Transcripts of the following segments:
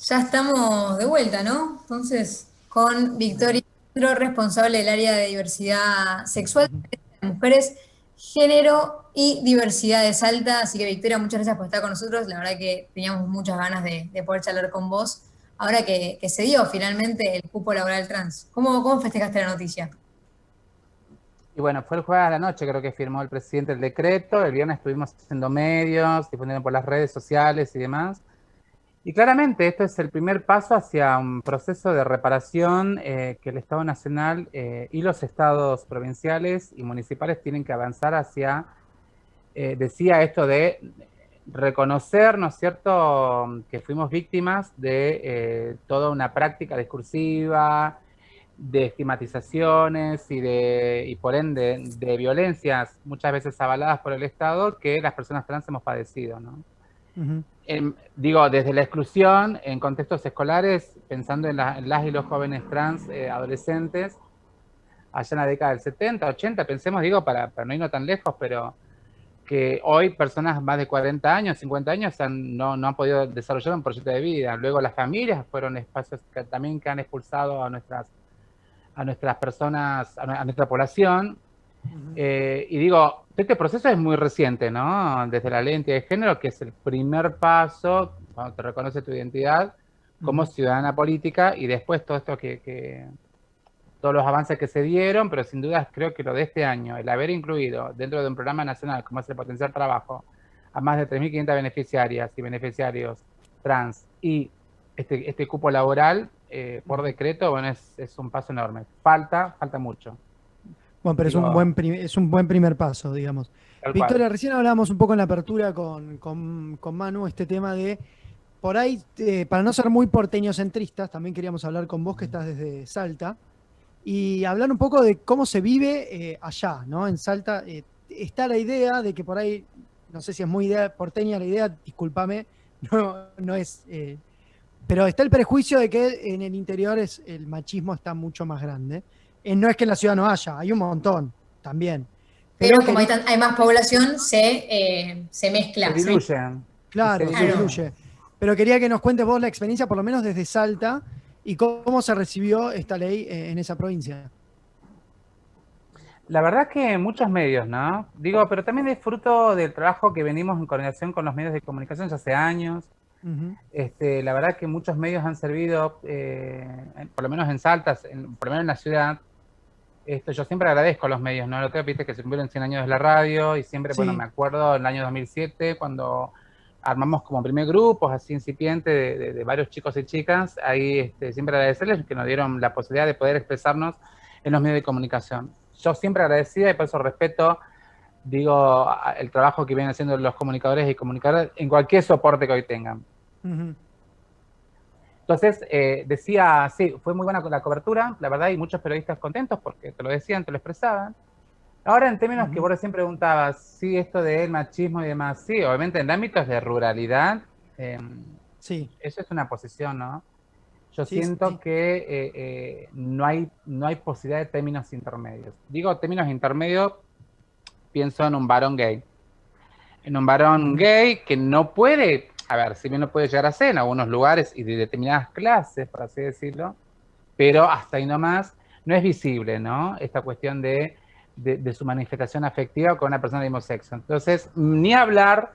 Ya estamos de vuelta, ¿no? Entonces, con Victoria, Castro, responsable del área de diversidad sexual de mujeres, género y diversidad de Salta. Así que, Victoria, muchas gracias por estar con nosotros. La verdad que teníamos muchas ganas de poder charlar con vos ahora que se dio finalmente el cupo laboral trans. ¿Cómo festejaste la noticia? Y bueno, fue el jueves a la noche, creo que firmó el presidente el decreto. El viernes estuvimos haciendo medios, difundiendo por las redes sociales y demás. Y claramente esto es el primer paso hacia un proceso de reparación que el Estado Nacional y los estados provinciales y municipales tienen que avanzar hacia, decía esto de reconocer, ¿no es cierto?, que fuimos víctimas de toda una práctica discursiva, de estigmatizaciones y por ende de violencias muchas veces avaladas por el Estado que las personas trans hemos padecido, ¿no? Ujú. Digo, desde la exclusión en contextos escolares, pensando en las y los jóvenes trans adolescentes, allá en la década del 70, 80, pensemos, digo, para no irnos tan lejos, pero que hoy personas más de 40 años, 50 años no han podido desarrollar un proyecto de vida. Luego las familias fueron espacios que también que han expulsado a nuestras personas, a nuestra población. Ujú. Y digo, este proceso es muy reciente, ¿no? Desde la ley de identidad de género, que es el primer paso cuando te reconoce tu identidad como Ujú. ciudadana política, y después todo esto todos los avances que se dieron, pero sin dudas creo que lo de este año, el haber incluido dentro de un programa nacional como es el Potencial Trabajo a más de 3.500 beneficiarias y beneficiarios trans y este cupo laboral por Ujú. decreto, bueno, es un paso enorme. Falta mucho. Bueno, pero Digo, es un buen primer paso, digamos. tal cual. Victoria, recién hablábamos un poco en la apertura con Manu este tema de, por ahí, para no ser muy porteñocentristas, también queríamos hablar con vos que estás desde Salta y hablar un poco de cómo se vive allá, ¿no? En Salta está la idea de que por ahí, no sé si es muy idea porteña la idea, discúlpame, no es, pero está el prejuicio de que en el interior el machismo está mucho más grande. No es que en la ciudad no haya, hay un montón también. Pero Pero como quería, hay más población, se Se mezcla. diluyen y se claro, se Claro. diluyen. diluye. Pero quería que nos cuentes vos la experiencia, por lo menos desde Salta, y cómo se recibió esta ley en esa provincia. La verdad que muchos medios, ¿no? Digo, pero también es fruto del trabajo que venimos en coordinación con los medios de comunicación ya hace años. Ujú. La verdad que muchos medios han servido, por lo menos en Salta, por lo menos en la ciudad. Yo siempre agradezco a los medios, ¿no? Lo que viste que se cumplieron 100 años de la radio y siempre, bueno, me Sí, acuerdo en el año 2007 cuando armamos como primer grupos así incipiente de varios chicos y chicas, ahí siempre agradecerles que nos dieron la posibilidad de poder expresarnos en los medios de comunicación. Yo siempre agradecida y por eso respeto, digo, el trabajo que vienen haciendo los comunicadores y comunicadoras en cualquier soporte que hoy tengan. ujú, Entonces, decía, sí, fue muy buena la cobertura, la verdad, y muchos periodistas contentos porque te lo decían, te lo expresaban. Ahora, en términos que ujú. vos recién preguntabas, sí, esto del machismo y demás, sí, obviamente en ámbitos de ruralidad, eh, Sí, eso es una posición, ¿no? Yo sí, siento sí. que no hay posibilidad de términos intermedios. Digo términos intermedios, pienso en un varón gay. En un varón Ujú. gay que no puede, a ver, si bien no puede llegar a ser en algunos lugares y de determinadas clases, por así decirlo, pero hasta ahí nomás no es visible, ¿no? Esta cuestión de su manifestación afectiva con una persona de mismo sexo. Entonces, ni hablar,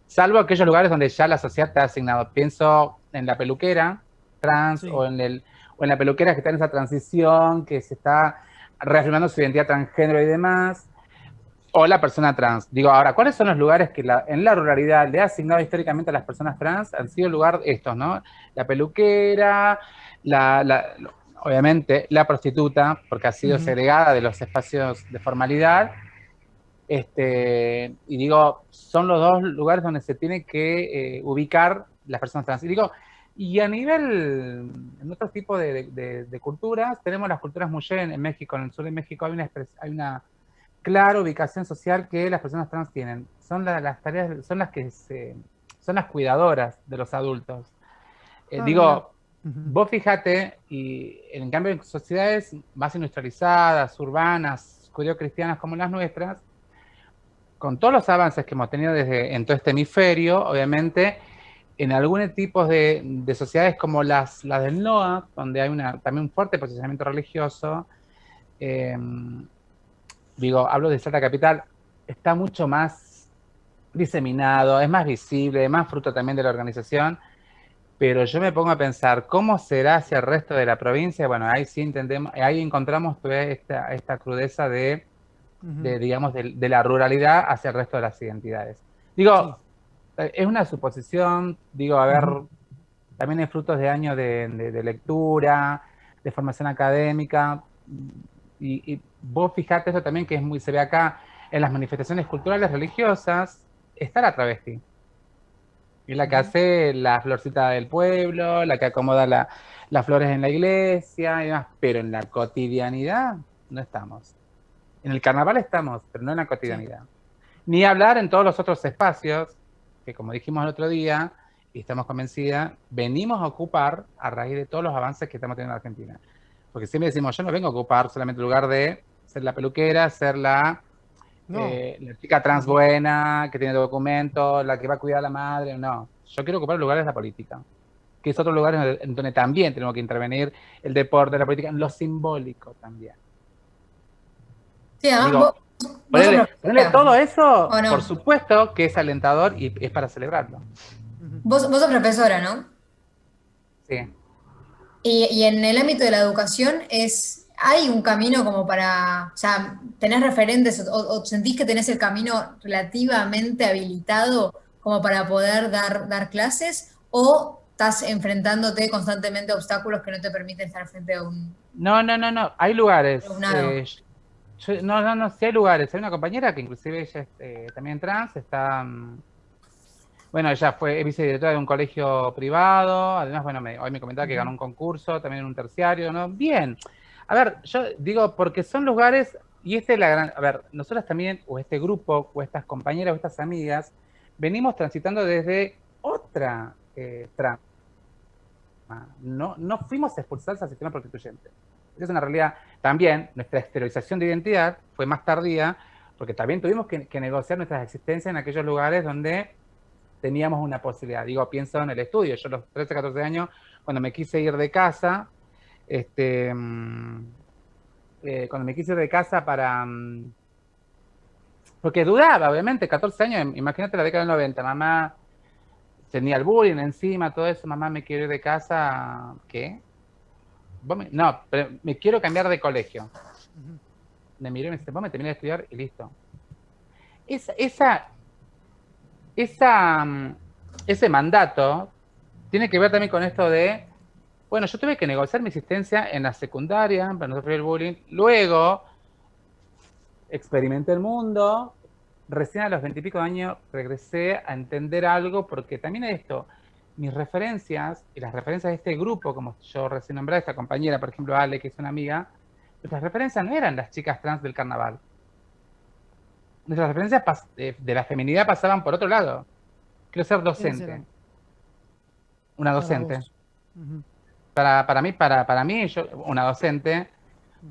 salvo aquellos lugares donde ya la sociedad te ha asignado. Pienso en la peluquera trans Sí. o en la peluquera que está en esa transición, que se está reafirmando su identidad transgénero y demás, o la persona trans. Digo, ahora, ¿cuáles son los lugares que en la ruralidad le ha asignado históricamente a las personas trans? Han sido lugar estos, ¿no? La peluquera, la, la, obviamente la prostituta, porque ha sido Ujú. segregada de los espacios de formalidad. Y digo, son los dos lugares donde se tiene que ubicar las personas trans. Y digo, y a nivel, en otro tipo de culturas, tenemos las culturas mujer en México, en el sur de México hay una clara ubicación social que las personas trans tienen. Son las tareas, son las cuidadoras de los adultos. Ah, mira. Digo, Ujú. vos fíjate, y en cambio en sociedades más industrializadas, urbanas, judío-cristianas como las nuestras, con todos los avances que hemos tenido desde en todo este hemisferio, obviamente, en algunos tipos de sociedades como las del NOA, donde hay también un fuerte posicionamiento religioso, digo, hablo de Salta Capital, está mucho más diseminado, es más visible, es más fruto también de la organización, pero yo me pongo a pensar, ¿cómo será hacia el resto de la provincia? Bueno, ahí sí entendemos, ahí encontramos esta crudeza digamos, de la ruralidad hacia el resto de las identidades. Digo, es una suposición, digo, a ver, también hay frutos de años de lectura, de formación académica, y vos fijate eso también que se ve acá en las manifestaciones culturales religiosas, está la travesti. Es la que hace la florcita del pueblo, la que acomoda las flores en la iglesia y demás, pero en la cotidianidad no estamos. En el carnaval estamos, pero no en la cotidianidad. Sí. Ni hablar en todos los otros espacios, que como dijimos el otro día, y estamos convencidas, venimos a ocupar a raíz de todos los avances que estamos teniendo en Argentina. Porque siempre decimos, yo no vengo a ocupar solamente el lugar de ser la peluquera, ser la chica trans buena, que tiene documentos, la que va a cuidar a la madre, no. Yo quiero ocupar lugares de la política, que es otro lugar en donde también tenemos que intervenir el deporte, la política, en lo simbólico también. Sí, digo, ponerle todo eso, no? Por supuesto que es alentador y es para celebrarlo. Vos sos profesora, ¿no? Sí. Y en el ámbito de la educación ¿hay un camino como para, o sea, tenés referentes o sentís que tenés el camino relativamente habilitado como para poder dar clases, o estás enfrentándote constantemente a obstáculos que no te permiten estar frente a un... No, hay lugares. Sí hay lugares. Hay una compañera que inclusive ella es también trans, está... Bueno, ella es vicedirectora de un colegio privado, además, bueno, hoy me comentaba que ganó un concurso, también en un terciario, ¿no? Bien. A ver, yo digo, porque son lugares, y esta es la gran... A ver, nosotras también, o este grupo, o estas compañeras, o estas amigas, venimos transitando desde otra trama. No fuimos expulsadas al sistema prostituyente. Es una realidad. También nuestra exteriorización de identidad fue más tardía, porque también tuvimos que negociar nuestras existencias en aquellos lugares donde teníamos una posibilidad. Digo, pienso en el estudio. Yo a los 13, 14 años, cuando me quise ir de casa, para... porque dudaba, obviamente, 14 años, imagínate la década del 90, mamá tenía el bullying encima, todo eso, mamá, me quiero ir de casa, ¿qué? No, pero me quiero cambiar de colegio. Me miró y me dice, vos me terminé de estudiar y listo. Ese mandato tiene que ver también con esto de, bueno, yo tuve que negociar mi existencia en la secundaria para no sufrir el bullying, luego experimenté el mundo, recién a los 20 y pico de años regresé a entender algo, porque también esto, mis referencias y las referencias de este grupo, como yo recién nombré, esta compañera, por ejemplo, Ale, que es una amiga, nuestras referencias no eran las chicas trans del carnaval. Nuestras referencias de la feminidad pasaban por otro lado. Quiero ser docente. Una docente. Para mí, yo, una docente,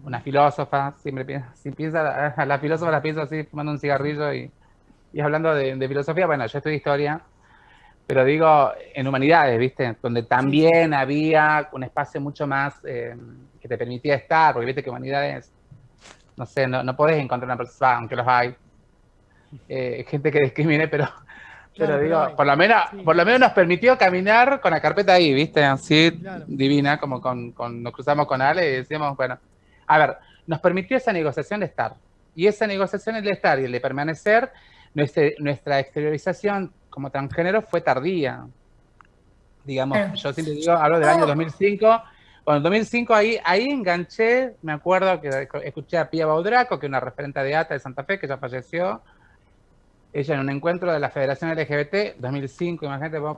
una filósofa, siempre piensa, a la filósofa la pienso así, fumando un cigarrillo y hablando de filosofía. Bueno, yo estudio historia, pero digo, en humanidades, ¿viste? Donde también había un espacio mucho más que te permitía estar, porque viste que humanidades, no sé, no podés encontrar una persona, aunque los hay, gente que discrimine, pero digo, por lo menos nos permitió caminar con la carpeta ahí, ¿viste? Así, divina, como nos cruzamos con Ale y decíamos, bueno, a ver, nos permitió esa negociación de estar. Y esa negociación, el de estar y el de permanecer, nuestra exteriorización como transgénero fue tardía. Digamos, yo siempre digo, hablo del año 2005. Bueno, en 2005 ahí enganché, me acuerdo que escuché a Pía Baudraco, que es una referente de ATA de Santa Fe, que ya falleció. Ella en un encuentro de la Federación LGBT, 2005, imagínate vos,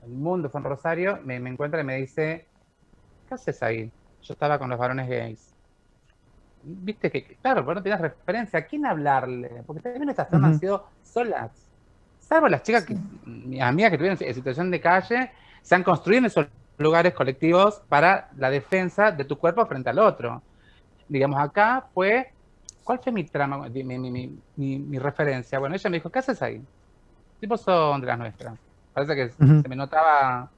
el mundo fue en Rosario, me encuentra y me dice, ¿qué haces ahí? Yo estaba con los varones gays. Viste que, claro, vos no tenías referencia, ¿a quién hablarle? Porque también nuestras zonas han sido solas. Salvo las chicas, mis amigas que tuvieron en situación de calle, se han construido en esos lugares colectivos para la defensa de tu cuerpo frente al otro. Digamos, acá fue, ¿cuál fue mi trama, mi referencia? Bueno, ella me dijo, ¿qué haces ahí? Tipos son de las nuestras. Parece que Ujú. se me notaba,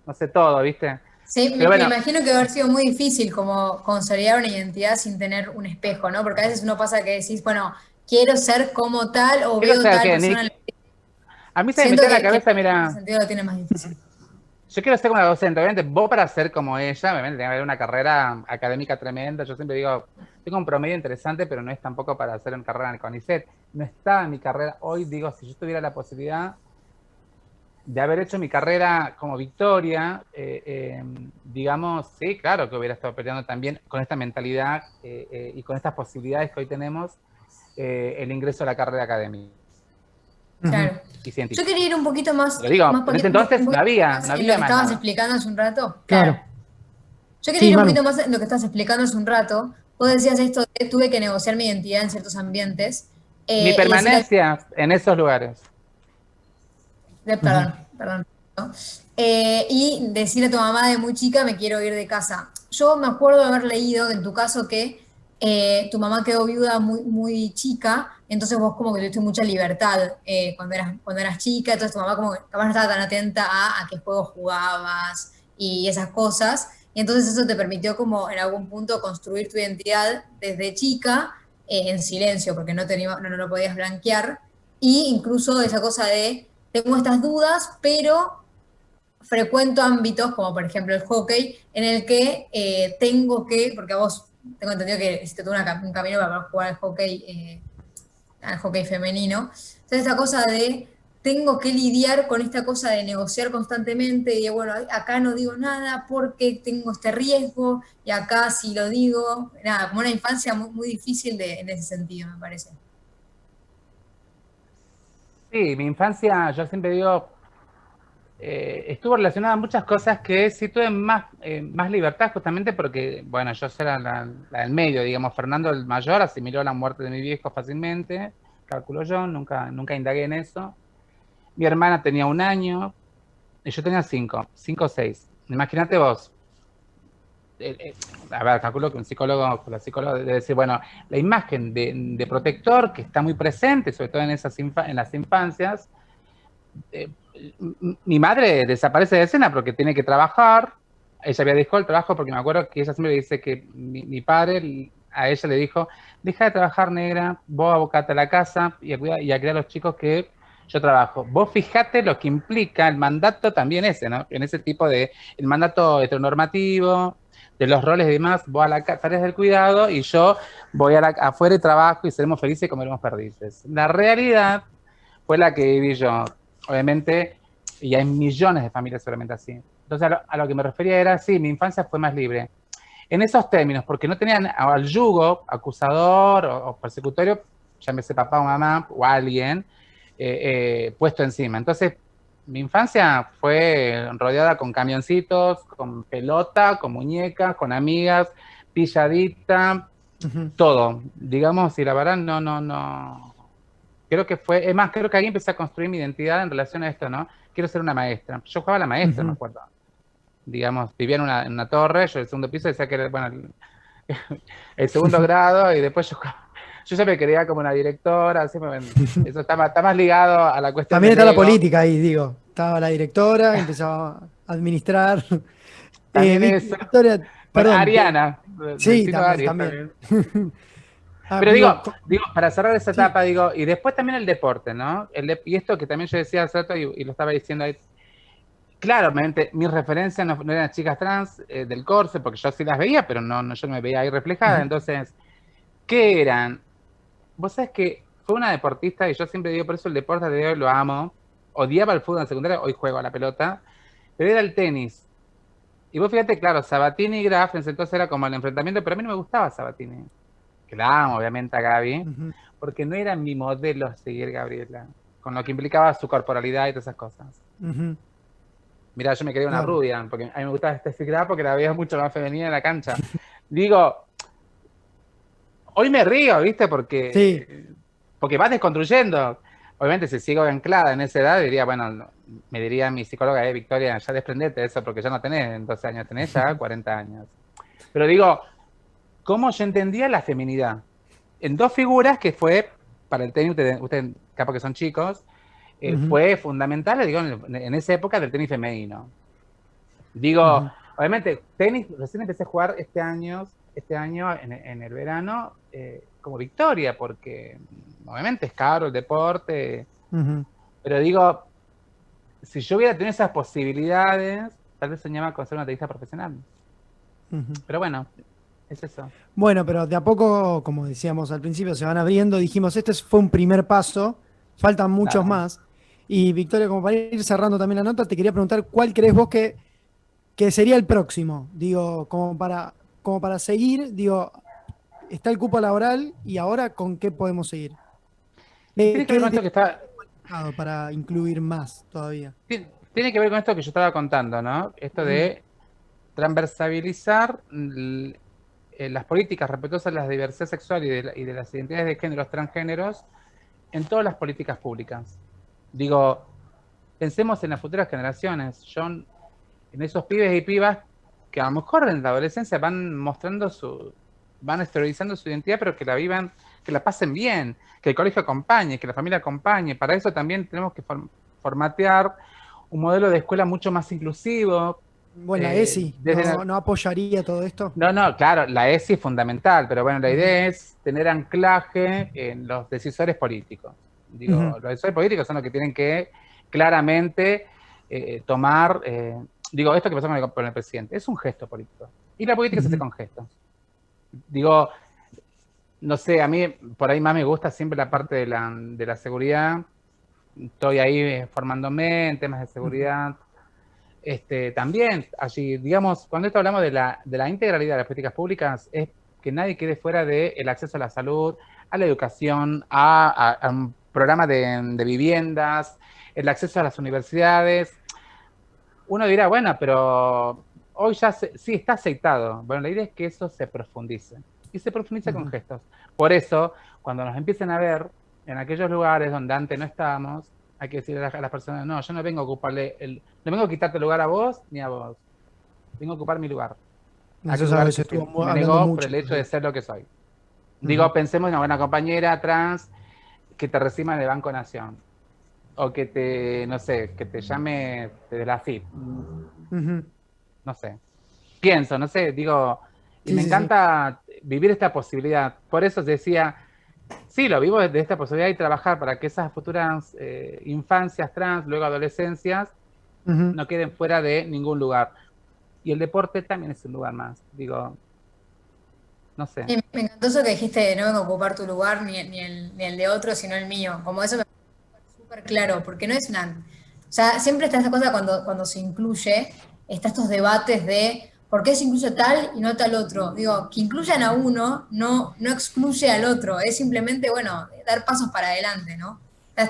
no sé, todo, ¿viste? Sí, Pero me bueno, imagino que debe haber sido muy difícil como consolidar una identidad sin tener un espejo, ¿no? Porque a veces uno pasa que decís, bueno, quiero ser como tal o quiero veo ser tal que persona. Nick, a mí se me Siento metió en la que cabeza, en ese mira, sentido lo tiene más difícil. yo quiero ser como una docente, obviamente, vos para ser como ella, obviamente, tiene que haber una carrera académica tremenda. Yo siempre digo, tengo un promedio interesante, pero no es tampoco para hacer una carrera en el CONICET. No está en mi carrera. Hoy digo, si yo tuviera la posibilidad de haber hecho mi carrera como Victoria, digamos, sí, claro que hubiera estado peleando también con esta mentalidad y con estas posibilidades que hoy tenemos, el ingreso a la carrera académica Ujú. Claro. y Yo científica. quería ir un poquito más, Pero digo, en ese un entonces no poquito había, más no en lo había que más estabas nada. explicando hace un rato. Claro. Claro. Yo quería Sí, ir un Manu. poquito más en lo que estás explicando hace un rato. Vos decías esto de tuve que negociar mi identidad en ciertos ambientes Mi y decirle permanencia en esos lugares. Ujú. perdón. ¿No? Y decirle a tu mamá de muy chica, me quiero ir de casa. Yo me acuerdo de haber leído en tu caso que tu mamá quedó viuda muy chica, entonces vos como que tuviste mucha libertad cuando eras chica, entonces tu mamá como que capaz no estaba tan atenta a qué juegos jugabas y esas cosas, y entonces eso te permitió como en algún punto construir tu identidad desde chica en silencio, porque no lo podías blanquear, y incluso esa cosa de tengo estas dudas, pero frecuento ámbitos, como por ejemplo el hockey, en el que tengo que, porque a vos tengo entendido que hiciste todo un camino para poder jugar al hockey femenino. Entonces esta cosa de tengo que lidiar con esta cosa de negociar constantemente y de, bueno, acá no digo nada porque tengo este riesgo y acá sí lo digo. Nada, como una infancia muy difícil en ese sentido, me parece. Sí, mi infancia, yo siempre digo, estuvo relacionada a muchas cosas que sí tuve más libertad justamente porque, bueno, yo era la del medio, digamos, Fernando el mayor asimiló la muerte de mi viejo fácilmente, calculo yo, nunca indagué en eso. Mi hermana tenía 1 año y yo tenía 5 o 6. Imagínate vos, a ver, calculo que un psicólogo, la psicóloga debe decir, bueno, la imagen de protector que está muy presente, sobre todo en las infancias, eh, mi madre desaparece de escena porque tiene que trabajar. Ella había dejado el trabajo porque me acuerdo que ella siempre dice que mi padre a ella le dijo, deja de trabajar, negra, vos abocate a la casa y a criar a los chicos que yo trabajo. Vos fijate lo que implica el mandato también ese, ¿no? En ese tipo de, el mandato heteronormativo, de los roles y demás, vos a la tareas del cuidado y yo voy afuera y trabajo y seremos felices y comeremos perdices. La realidad fue la que viví yo. Obviamente, y hay millones de familias seguramente así. Entonces, a lo que me refería era, sí, mi infancia fue más libre. En esos términos, porque no tenían al yugo, acusador o persecutorio, llámese papá o mamá o alguien, puesto encima. Entonces, mi infancia fue rodeada con camioncitos, con pelota, con muñecas, con amigas, pilladita, Ujú. todo. Digamos, y la verdad, no. Creo que fue, es más, creo que ahí empecé a construir mi identidad en relación a esto, ¿no? Quiero ser una maestra. Yo jugaba a la maestra, me Ujú. acuerdo. Digamos, vivía en una torre, yo el segundo piso decía que era, bueno, el segundo grado, y después yo siempre quería como una directora, así, eso está más ligado a la cuestión También del está la ego. política ahí, digo. Estaba la directora, empezaba a administrar. También eso. Victoria, Bueno, perdón. Ariana, del Sí, signo también, Aries también. también. Ah, Pero digo, digo, para cerrar esa sí. etapa, digo, y después también el deporte, ¿no? Y esto que también yo decía hace rato y lo estaba diciendo ahí. Claro, mis referencias no eran chicas trans del Corse, porque yo sí las veía, pero yo no me veía ahí reflejada. Ujú. Entonces, ¿qué eran? Vos sabés que fue una deportista, y yo siempre digo, por eso el deporte de hoy lo amo. Odiaba el fútbol en secundaria, hoy juego a la pelota, pero era el tenis. Y vos fíjate, claro, Sabatini y Graf, entonces era como el enfrentamiento, pero a mí no me gustaba Sabatini. Que la amo, obviamente, a Gaby, Ujú. porque no era mi modelo a seguir, Gabriela, con lo que implicaba su corporalidad y todas esas cosas. Ujú. Mirá, yo me quería una Claro. rubia, porque a mí me gustaba Steffi Graf porque la veía mucho más femenina en la cancha. Digo, hoy me río, ¿viste? Sí. Porque vas desconstruyendo. Obviamente, si sigo anclada en esa edad, diría, bueno, me diría mi psicóloga, Victoria, ya desprendete de eso, porque ya no tenés 12 años, tenés ya 40 años. Pero digo, ¿cómo yo entendía la feminidad? En dos figuras que fue, para el tenis, ustedes capaz que son chicos, fue fundamental, digo, en esa época del tenis femenino. Digo, obviamente, tenis, recién empecé a jugar este año en el verano, como victoria, porque obviamente es caro el deporte, pero digo, si yo hubiera tenido esas posibilidades, tal vez soñaba con ser una tenista profesional. Pero bueno, es eso. Bueno, pero de a poco, como decíamos al principio, se van abriendo. Dijimos, este fue un primer paso, faltan muchos más. Y Victoria, como para ir cerrando también la nota, te quería preguntar cuál crees vos que sería el próximo. Digo, como para seguir, digo, está el cupo laboral y ahora ¿con qué podemos seguir? Tiene que ver con esto que está... para incluir más todavía. Tiene que ver con esto que yo estaba contando, ¿no? Esto de transversabilizar las políticas respetuosas de la diversidad sexual y de las identidades de géneros transgéneros en todas las políticas públicas. Digo, pensemos en las futuras generaciones, en esos pibes y pibas que a lo mejor en la adolescencia van exteriorizando su identidad, pero que la vivan, que la pasen bien, que el colegio acompañe, que la familia acompañe. Para eso también tenemos que formatear un modelo de escuela mucho más inclusivo. Bueno, la ESI, ¿no apoyaría todo esto? No, claro, la ESI es fundamental, pero bueno, la idea es tener anclaje en los decisores políticos. Digo, los decisores políticos son los que tienen que claramente tomar, digo, esto que pasó con el presidente, es un gesto político. Y la política se hace con gestos. Digo, no sé, a mí por ahí más me gusta siempre la parte de la seguridad. Estoy ahí formándome en temas de seguridad. También, allí, digamos, cuando esto hablamos de la integralidad de las políticas públicas, es que nadie quede fuera del acceso a la salud, a la educación, a un programa de viviendas, el acceso a las universidades. Uno dirá, bueno, pero hoy ya sí está aceitado. Bueno, la idea es que eso se profundice. Y se profundiza con gestos. Por eso, cuando nos empiecen a ver en aquellos lugares donde antes no estábamos, hay que decirle a las personas, no, yo no vengo a ocuparle, no vengo a quitarte el lugar a vos ni a vos. Vengo a ocupar mi lugar. Eso sabes, estuvo me negó por el hecho de ser lo que soy. Digo, pensemos en una buena compañera trans que te reciba en el Banco Nación. O que te, no sé, que te llame de la FIP. No sé. Pienso, no sé, digo, y me encanta vivir esta posibilidad. Por eso decía, sí, lo vivo desde esta posibilidad y trabajar para que esas futuras infancias trans, luego adolescencias, no queden fuera de ningún lugar. Y el deporte también es un lugar más. Digo, no sé. Y me encantó eso que dijiste, no vengo a ocupar tu lugar ni el de otro, sino el mío. Como eso me parece súper claro, porque no es una... O sea, siempre está esta cosa cuando se incluye, está estos debates de por qué se incluye tal y no tal otro. Digo, que incluyan a uno no excluye al otro, es simplemente, bueno, dar pasos para adelante, ¿no?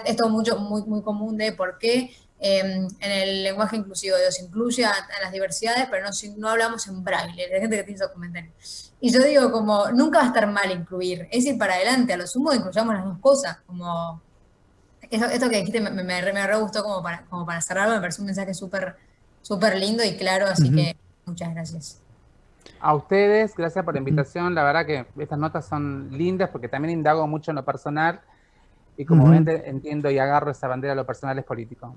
Esto muy común de por qué en el lenguaje inclusivo, Dios, incluye a las diversidades, pero no hablamos en braille, hay gente que tiene esos comentarios. Y yo digo, como, nunca va a estar mal incluir, es ir para adelante, a lo sumo incluyamos las dos cosas, como, esto que dijiste me re gustó como para cerrarlo, me parece un mensaje súper lindo y claro, así que muchas gracias. A ustedes, gracias por la invitación, la verdad que estas notas son lindas porque también indago mucho en lo personal y como ven entiendo y agarro esa bandera de lo personal es político.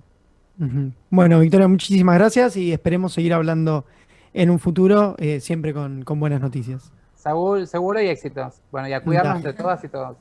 Bueno, Victoria, muchísimas gracias y esperemos seguir hablando en un futuro, siempre con buenas noticias. Seguro y éxitos. Bueno, y a cuidarnos entre todas y todos.